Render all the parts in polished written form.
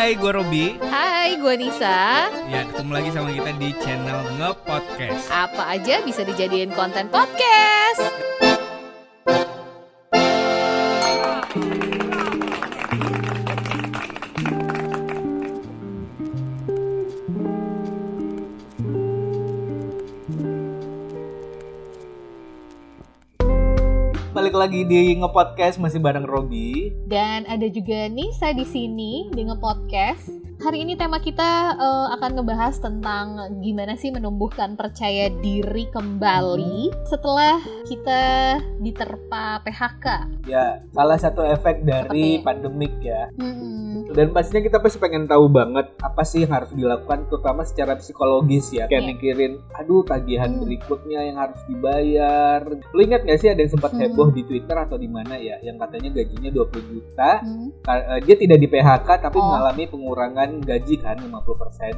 Hai, gue Robi. Hai, gue Nisa. Ya, ketemu lagi sama kita di channel Nge-Podcast. Apa aja bisa dijadiin konten podcast. Balik lagi di Nge-Podcast masih bareng Robi. Dan ada juga Nisa di sini di Nge-Podcast. Hari ini tema kita akan ngebahas tentang gimana sih menumbuhkan percaya diri kembali setelah kita diterpa PHK. Ya, salah satu efek dari Seperti- pandemik ya. Dan pastinya kita pasti pengen tahu banget apa sih yang harus dilakukan, terutama secara psikologis ya. Kayak Iya. mikirin, aduh tagihan berikutnya yang harus dibayar. Lu ingat gak sih ada yang sempat heboh di Twitter atau di mana ya, yang katanya gajinya 20 juta, dia tidak di PHK tapi mengalami pengurangan gaji kan 50%.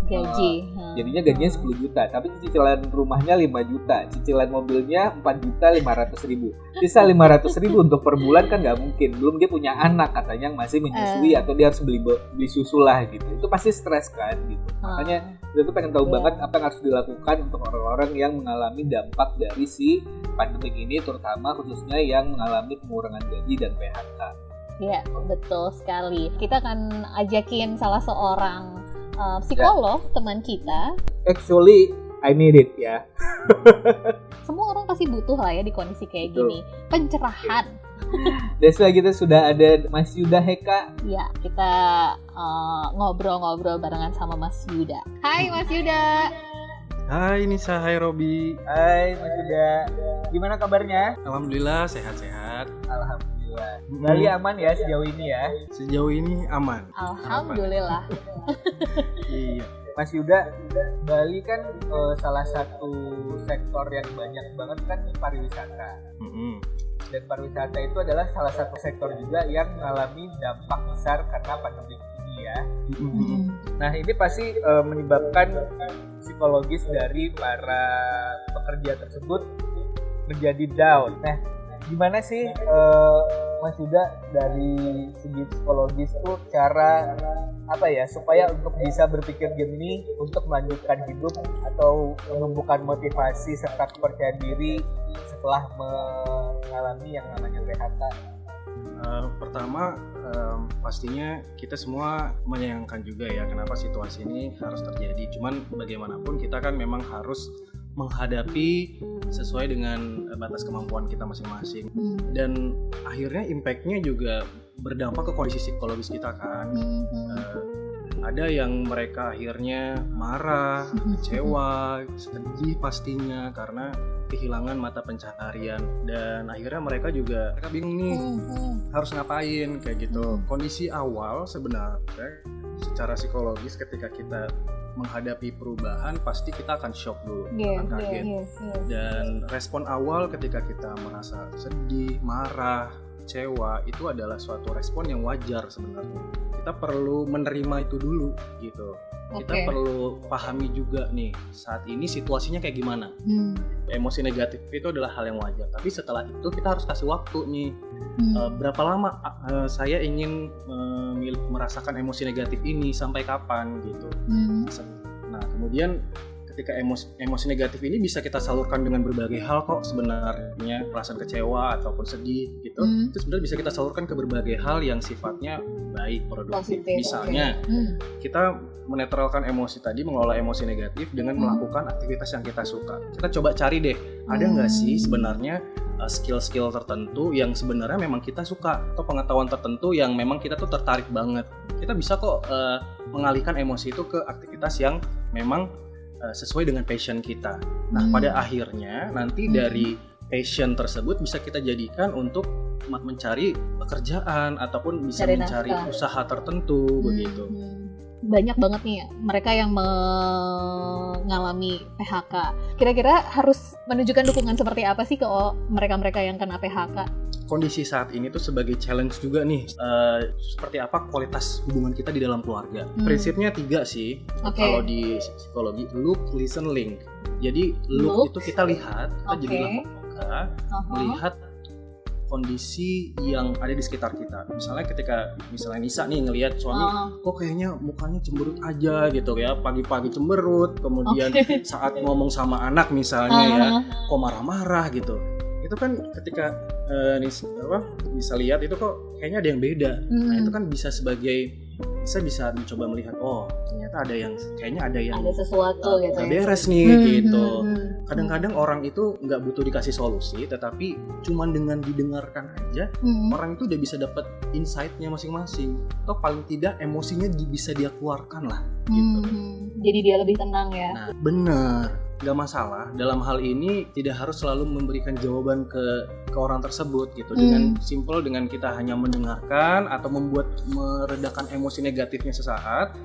Gaji. Jadinya gajinya 10 juta, tapi cicilan rumahnya 5 juta, cicilan mobilnya 4.500.000. Sisa 500.000 untuk per bulan kan nggak mungkin. Belum dia punya anak katanya yang masih menyusui atau dia harus beli susu lah gitu. Itu pasti stres kan gitu. Makanya kita tuh pengen tahu banget apa yang harus dilakukan untuk orang-orang yang mengalami dampak dari si pandemik ini, terutama khususnya yang mengalami pengurangan gaji dan PHK. Ya, betul sekali. Kita akan ajakin salah seorang psikolog, teman kita. Actually, I need it ya. Semua orang pasti butuh lah ya di kondisi kayak Betul. gini. Pencerahan. That's why kita sudah ada Mas Yuda Heka. Ya, kita ngobrol-ngobrol barengan sama Mas Yuda. Hai Mas Yuda. Hai Nisa, hai Robi. Hai Mas Yuda. Gimana kabarnya? Alhamdulillah sehat-sehat. Alhamdulillah. Bali aman ya sejauh ini ya. Sejauh ini aman. Alhamdulillah. Iya. Mas Yuda, Bali kan salah satu sektor yang banyak banget kan pariwisata. Dan pariwisata itu adalah salah satu sektor juga yang mengalami dampak besar karena pandemi ini ya. Nah ini pasti menyebabkan psikologis dari para pekerja tersebut menjadi down. Nah gimana sih Mas Yuda dari segi psikologis tuh cara apa ya supaya untuk bisa berpikir jernih untuk melanjutkan hidup atau menumbuhkan motivasi serta kepercayaan diri setelah mengalami yang namanya PHK? Pertama, pastinya kita semua menyayangkan juga ya kenapa situasi ini harus terjadi. Cuman bagaimanapun kita kan memang harus menghadapi sesuai dengan batas kemampuan kita masing-masing. Dan akhirnya impact-nya juga berdampak ke kondisi psikologis kita kan. Ada yang mereka akhirnya marah, kecewa, sedih pastinya karena kehilangan mata pencaharian, dan akhirnya mereka bingung nih harus ngapain kayak gitu. Kondisi awal sebenarnya secara psikologis ketika kita menghadapi perubahan pasti kita akan shock dulu, akan kaget. Dan respon awal ketika kita merasa sedih, marah, kecewa itu adalah suatu respon yang wajar sebenarnya. Kita perlu menerima itu dulu gitu. Kita perlu pahami juga nih saat ini situasinya kayak gimana. Emosi negatif itu adalah hal yang wajar. Tapi setelah itu kita harus kasih waktu nih. Berapa lama saya ingin merasakan emosi negatif ini, sampai kapan gitu. Nah kemudian ketika emosi negatif ini bisa kita salurkan dengan berbagai hal kok sebenarnya. Perasaan kecewa ataupun sedih gitu, itu sebenarnya bisa kita salurkan ke berbagai hal yang sifatnya baik, produktif. Misalnya kita menetralkan emosi tadi, mengelola emosi negatif dengan melakukan aktivitas yang kita suka. Kita coba cari deh, ada nggak sih sebenarnya skill-skill tertentu yang sebenarnya memang kita suka, atau pengetahuan tertentu yang memang kita tuh tertarik banget. Kita bisa kok mengalihkan emosi itu ke aktivitas yang memang sesuai dengan passion kita. Nah pada akhirnya nanti dari passion tersebut bisa kita jadikan untuk mencari pekerjaan ataupun bisa mencari usaha tertentu begitu. Banyak banget nih mereka yang mengalami PHK. Kira-kira harus menunjukkan dukungan seperti apa sih ke mereka-mereka yang kena PHK? Kondisi saat ini tuh sebagai challenge juga nih, seperti apa kualitas hubungan kita di dalam keluarga. Prinsipnya 3 sih. Kalau di psikologi, look, listen, link. Jadi look itu kita lihat, kita jadilah peka, melihat kondisi yang ada di sekitar kita. Misalnya Nisa nih ngelihat suami kok kayaknya mukanya cemberut aja gitu ya, pagi-pagi cemberut, kemudian saat ngomong sama anak misalnya ya kok marah-marah gitu. Itu kan ketika bisa lihat itu kok kayaknya ada yang beda. Nah itu kan bisa mencoba melihat, oh ternyata ada sesuatu gitu nggak beres nih gitu. Kadang-kadang orang itu nggak butuh dikasih solusi, tetapi cuman dengan didengarkan aja orang itu udah bisa dapat insight-nya masing-masing, atau paling tidak emosinya bisa dia keluarkan lah gitu. Jadi dia lebih tenang ya. Nah bener, nggak masalah dalam hal ini tidak harus selalu memberikan jawaban ke orang tersebut gitu. Dengan simple, dengan kita hanya mendengarkan atau meredakan emosi negatifnya sesaat,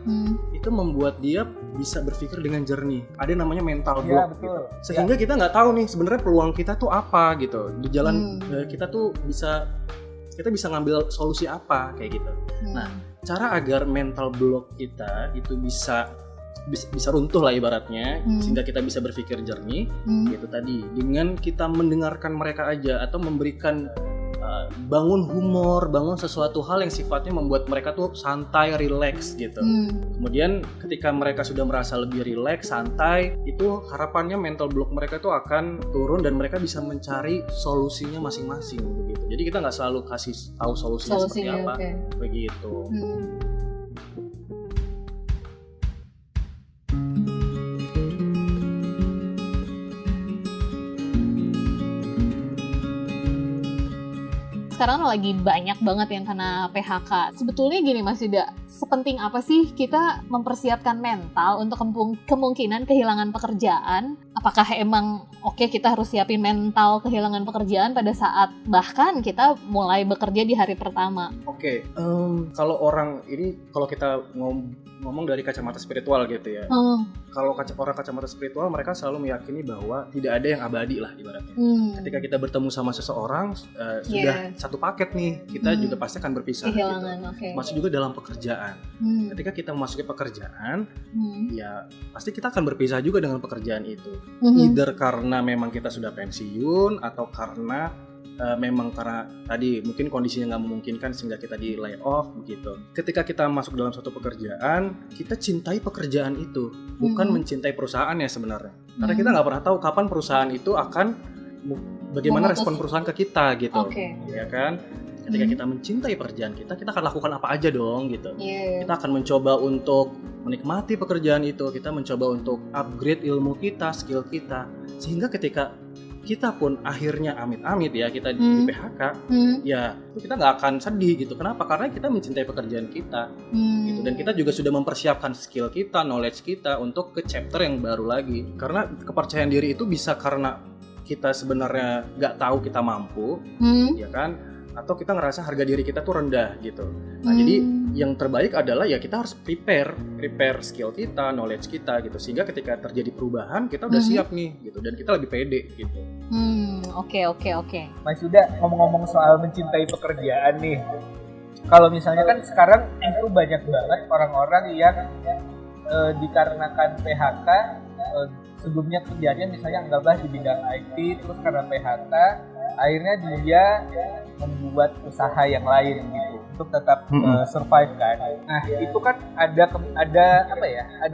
itu membuat dia bisa berpikir dengan jernih. Ada namanya mental block gitu. Sehingga kita nggak tahu nih sebenarnya peluang kita tuh apa gitu di jalan. Kita bisa ngambil solusi apa kayak gitu. Nah cara agar mental block kita itu bisa runtuh lah ibaratnya, sehingga kita bisa berpikir jernih, gitu tadi dengan kita mendengarkan mereka aja, atau memberikan bangun humor, bangun sesuatu hal yang sifatnya membuat mereka tuh santai, relax gitu. Kemudian ketika mereka sudah merasa lebih relax, santai, itu harapannya mental block mereka tuh akan turun dan mereka bisa mencari solusinya masing-masing begitu. Jadi kita nggak selalu kasih tahu solusinya seperti apa, begitu. Sekarang lagi banyak banget yang kena PHK. Sebetulnya gini Mas Yuda, sepenting apa sih kita mempersiapkan mental untuk kemungkinan kehilangan pekerjaan? Apakah emang kita harus siapin mental kehilangan pekerjaan pada saat bahkan kita mulai bekerja di hari pertama? Kalau kita ngomong dari kacamata spiritual gitu ya. Kalau orang kacamata spiritual, mereka selalu meyakini bahwa tidak ada yang abadi lah ibaratnya. Ketika kita bertemu sama seseorang, sudah satu paket nih, kita juga pasti akan berpisah. Kehilangan, gitu. Masuk juga dalam pekerjaan. Ketika kita memasuki pekerjaan, ya pasti kita akan berpisah juga dengan pekerjaan itu. Either karena memang kita sudah pensiun, atau karena karena tadi mungkin kondisinya nggak memungkinkan sehingga kita di lay off begitu. Ketika kita masuk dalam suatu pekerjaan, kita cintai pekerjaan itu, bukan mencintai perusahaannya sebenarnya. Karena kita nggak pernah tahu kapan perusahaan itu akan bagaimana respon perusahaan ke kita gitu, ya kan? Ketika kita mencintai pekerjaan kita akan lakukan apa aja dong gitu. Kita akan mencoba untuk menikmati pekerjaan itu, kita mencoba untuk upgrade ilmu kita, skill kita, sehingga ketika kita pun akhirnya amit-amit ya kita di PHK, ya kita nggak akan sedih gitu. Kenapa? Karena kita mencintai pekerjaan kita, gitu. Dan kita juga sudah mempersiapkan skill kita, knowledge kita untuk ke chapter yang baru lagi. Karena kepercayaan diri itu bisa karena kita sebenarnya nggak tahu kita mampu, ya kan? Atau kita ngerasa harga diri kita tuh rendah gitu. Nah jadi yang terbaik adalah ya kita harus prepare skill kita, knowledge kita gitu, sehingga ketika terjadi perubahan kita udah siap nih gitu, dan kita lebih pede gitu. Oke. Mas Yuda, ngomong-ngomong soal mencintai pekerjaan nih, kalau misalnya kan sekarang itu banyak banget orang-orang yang dikarenakan PHK, sebelumnya kerjanya misalnya anggaplah di bidang IT, terus karena PHK akhirnya dia membuat usaha yang lain gitu untuk tetap survive kan. Nah itu kan ada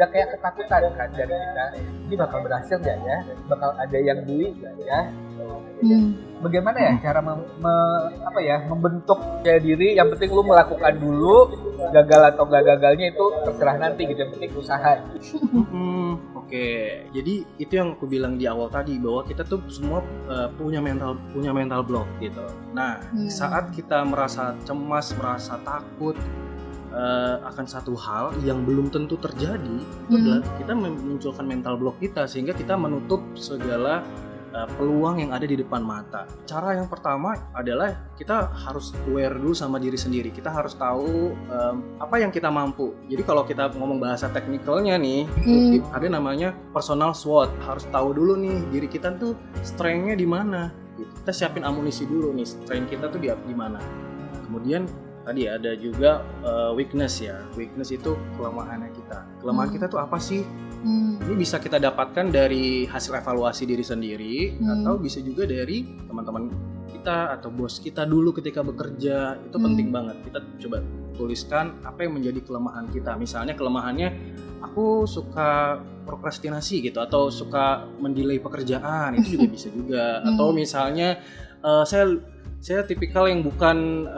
kayak ketakutan kan dari kita, ini bakal berhasil nggak ya, bakal ada yang beli nggak ya. Bagaimana ya cara membentuk diri? Yang penting lu melakukan dulu, gagal atau nggak gagalnya itu terserah nanti gitu, yang penting usaha. Oke, jadi itu yang aku bilang di awal tadi, bahwa kita tuh semua punya mental block gitu. Nah, saat kita merasa cemas, merasa takut akan satu hal yang belum tentu terjadi, itu adalah kita memunculkan mental block kita, sehingga kita menutup segala peluang yang ada di depan mata. Cara yang pertama adalah kita harus aware dulu sama diri sendiri. Kita harus tahu apa yang kita mampu. Jadi kalau kita ngomong bahasa teknikalnya nih, ada namanya personal SWOT. Harus tahu dulu nih diri kita tuh strength-nya di mana. Kita siapin amunisi dulu nih, strength kita tuh di mana. Kemudian tadi ada juga weakness ya. Weakness itu kelemahannya kita. Kelemahan kita tuh apa sih? Ini bisa kita dapatkan dari hasil evaluasi diri sendiri atau bisa juga dari teman-teman kita atau bos kita dulu ketika bekerja. Itu penting banget. Kita coba tuliskan apa yang menjadi kelemahan kita. Misalnya kelemahannya aku suka prokrastinasi gitu atau suka mendelay pekerjaan, itu juga bisa juga. Atau misalnya saya tipikal yang bukan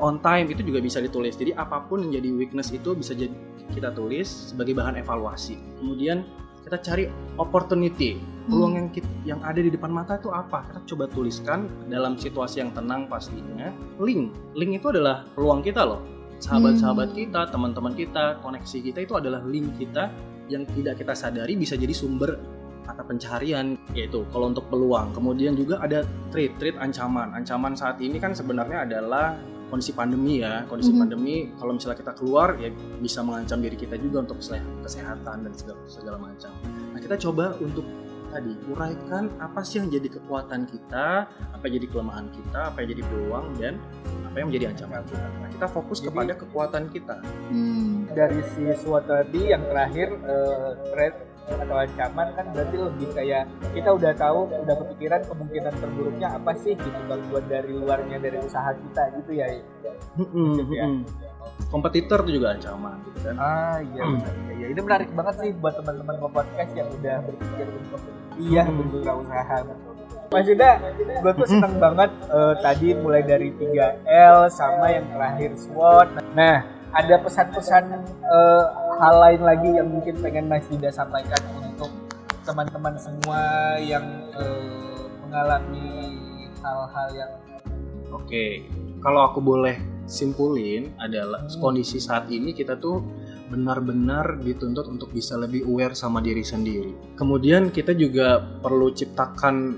on time, itu juga bisa ditulis. Jadi apapun yang jadi weakness itu bisa jadi kita tulis sebagai bahan evaluasi. Kemudian kita cari opportunity, peluang yang ada di depan mata itu apa? Kita coba tuliskan dalam situasi yang tenang pastinya. Link itu adalah peluang kita loh. Sahabat-sahabat kita, teman-teman kita, koneksi kita itu adalah link kita yang tidak kita sadari bisa jadi sumber mata pencaharian, yaitu kalau untuk peluang. Kemudian juga ada threat ancaman saat ini kan sebenarnya adalah kondisi pandemi ya. Kondisi pandemi kalau misalnya kita keluar ya bisa mengancam diri kita juga untuk kesehatan dan segala macam. Nah, kita coba untuk tadi uraikan apa sih yang jadi kekuatan kita, apa yang jadi kelemahan kita, apa yang jadi peluang, dan apa yang menjadi ancaman kita. Nah, kita fokus kepada kekuatan kita. Dari si SWOT tadi yang terakhir threat atau ancaman kan berarti lebih kayak kita udah tahu, udah kepikiran kemungkinan terburuknya apa sih gitu, gangguan dari luarnya dari usaha kita gitu ya. Kompetitor itu juga ancaman gitu kan. Iya benar. Ya, ini menarik banget sih buat teman-teman podcast yang udah berpikir untuk berbuka usaha. Mas Yuda, gue tuh seneng banget tadi mulai dari 3L sama yang terakhir SWOT. Nah, ada pesan-pesan hal lain lagi yang mungkin pengen Mas Yuda sampaikan untuk teman-teman semua yang mengalami hal-hal yang Oke, kalau aku boleh simpulin adalah kondisi saat ini kita tuh benar-benar dituntut untuk bisa lebih aware sama diri sendiri. Kemudian kita juga perlu ciptakan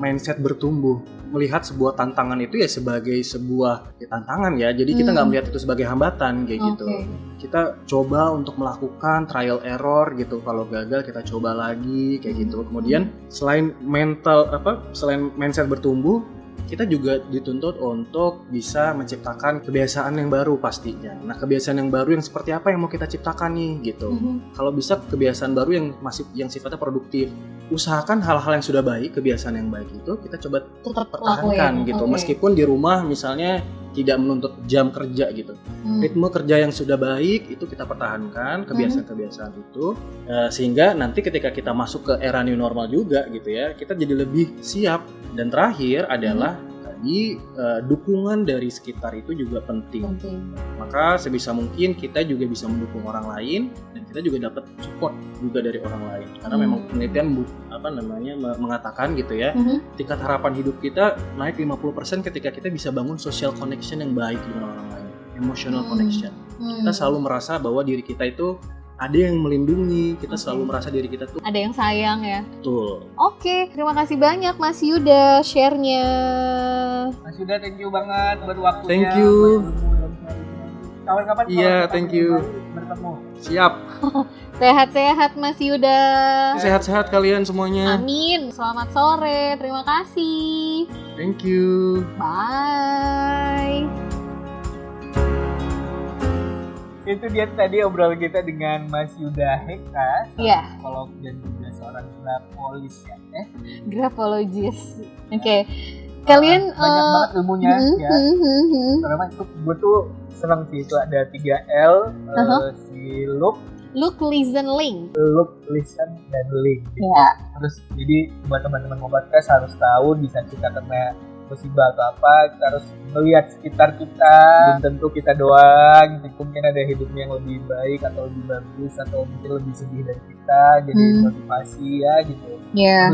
mindset bertumbuh, melihat sebuah tantangan itu ya sebagai sebuah tantangan ya. Jadi kita nggak melihat itu sebagai hambatan kayak gitu. Kita coba untuk melakukan trial error gitu. Kalau gagal kita coba lagi kayak gitu. Kemudian selain mindset bertumbuh, kita juga dituntut untuk bisa menciptakan kebiasaan yang baru pastinya. Nah, kebiasaan yang baru yang seperti apa yang mau kita ciptakan nih gitu. Kalau bisa kebiasaan baru yang sifatnya produktif. Usahakan hal-hal yang sudah baik, kebiasaan yang baik itu kita coba pertahankan gitu. Meskipun di rumah misalnya tidak menuntut jam kerja gitu. Ritme kerja yang sudah baik itu kita pertahankan, kebiasaan-kebiasaan itu sehingga nanti ketika kita masuk ke era new normal juga gitu ya, kita jadi lebih siap. Dan terakhir adalah tadi dukungan dari sekitar itu juga penting. Maka sebisa mungkin kita juga bisa mendukung orang lain dan kita juga dapat support juga dari orang lain. Karena memang penelitian mengatakan gitu ya, tingkat harapan hidup kita naik 50% ketika kita bisa bangun social connection yang baik dengan orang lain, emotional connection. Kita selalu merasa bahwa diri kita itu ada yang melindungi, kita selalu merasa diri kita tuh ada yang sayang ya. Betul. Oke, terima kasih banyak Mas Yuda share-nya. Mas Yuda, thank you banget buat waktunya. Thank you. Kawan-kawan thank you. Bertemu. Siap. Sehat-sehat Mas Yuda. Sehat-sehat kalian semuanya. Amin. Selamat sore. Terima kasih. Thank you. Bye. Itu dia tadi obrolan kita dengan Mas Yuda Heka, psikolog dan juga seorang grafologis ya. Grafologis. Oke. Kalian banyak banget ilmunya ya. Karena itu gue tuh senang sih, itu ada 3L, si look, listen, link. Look, listen, dan link. Terus jadi buat teman-teman podcast harus tahu di saat kita kena musibah atau apa, kita harus melihat sekitar kita. Belum tentu kita doang, mungkin ada hidupnya yang lebih baik atau lebih bagus atau mungkin lebih sedih dari kita, jadi motivasi ya gitu.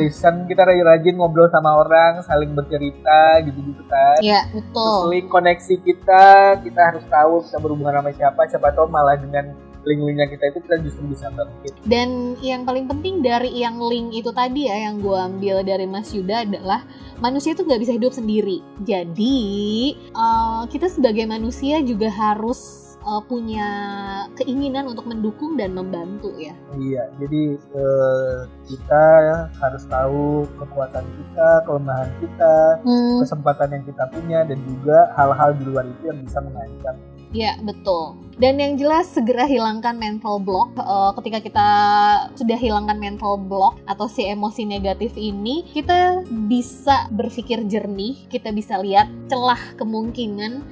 Listen, kita rajin ngobrol sama orang, saling bercerita gitu-gitu kan. Betul. Terus link koneksi kita harus tahu kita berhubungan sama siapa tahu malah dengan link-linknya kita itu kita justru bisa bangkit. Dan yang paling penting dari yang link itu tadi ya, yang gue ambil dari Mas Yuda adalah manusia itu gak bisa hidup sendiri. Jadi kita sebagai manusia juga harus punya keinginan untuk mendukung dan membantu ya. Iya, jadi kita harus tahu kekuatan kita, kelemahan kita, kesempatan yang kita punya, dan juga hal-hal di luar itu yang bisa mengancam Ya, betul. Dan yang jelas segera hilangkan mental block. Ketika kita sudah hilangkan mental block atau si emosi negatif ini, kita bisa berpikir jernih, kita bisa lihat celah kemungkinan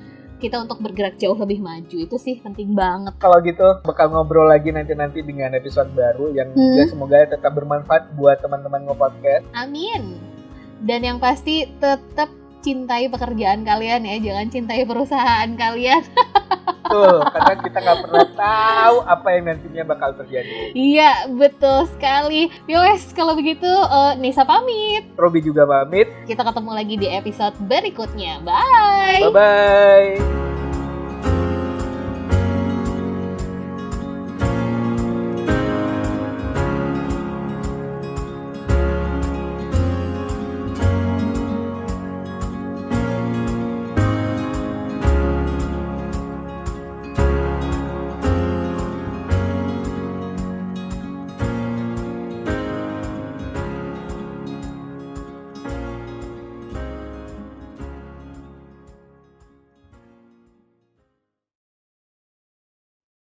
kita untuk bergerak jauh lebih maju. Itu sih penting banget. Kalau gitu bakal ngobrol lagi nanti dengan episode baru yang juga semoga tetap bermanfaat buat teman-teman Ngopodcast. Amin. Dan yang pasti tetap cintai pekerjaan kalian ya, jangan cintai perusahaan kalian. Betul, karena kita nggak pernah tahu apa yang nantinya bakal terjadi. Iya, betul sekali. Yowes, kalau begitu Nisa pamit. Robi juga pamit. Kita ketemu lagi di episode berikutnya. Bye! Bye-bye!